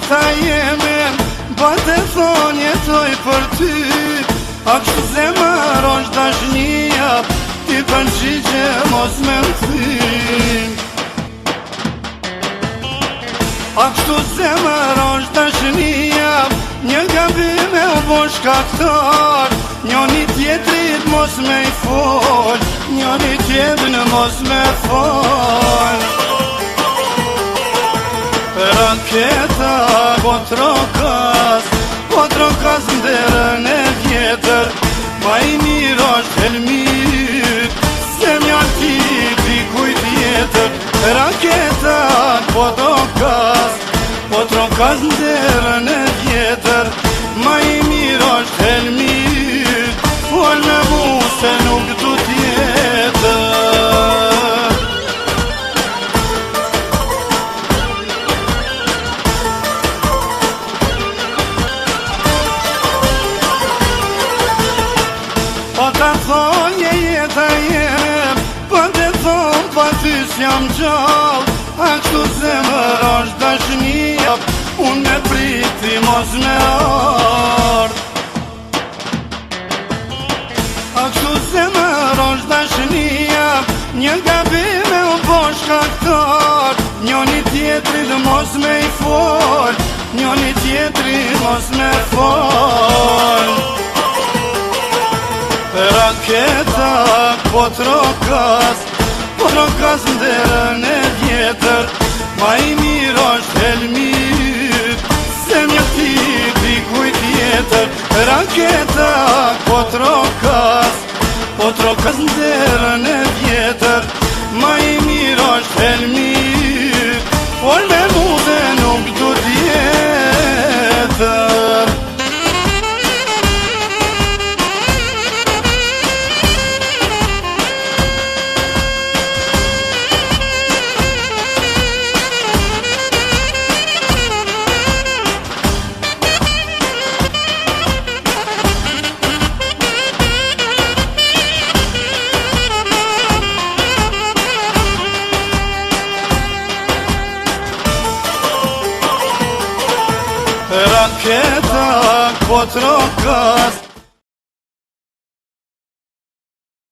jeta jeme, bate thonë jetoj për ty. A kështu zemër është dashnia, ti përgjigje mos me m'thy. A kështu zemër është dashnia, një gabim e u bo shkaktar. Njoni tjetrit mos me i fol, njoni tjetrin mos me fol. Raketa po trokas ndërën e vjetër, ma i mirë është helmit, se mja ti dikuj tjetër. Raketa po trokas ndërën e vjetër, ma i mirë është helmit, fol me mu se nuk du tjetër. Po ta thonje jeta jem, po te thon pa ty s'jam gjall. A kështu zemër është dashnia, unë me priti mos me ardh. A kështu zemër është dashnia, një gabim e u bo shkaktar. Njoni tjetrit mos me i fol, njoni tjetrit mos me fol. Raketa po trokas ndërën e vjetër, ma i mirë është helmit, se mja ti dikuj tjetër. Raketa po trokas ndërën e vjetër, ma i mirë është helmit, fol me mu dhe nuk du tjetër. Raketa po trokas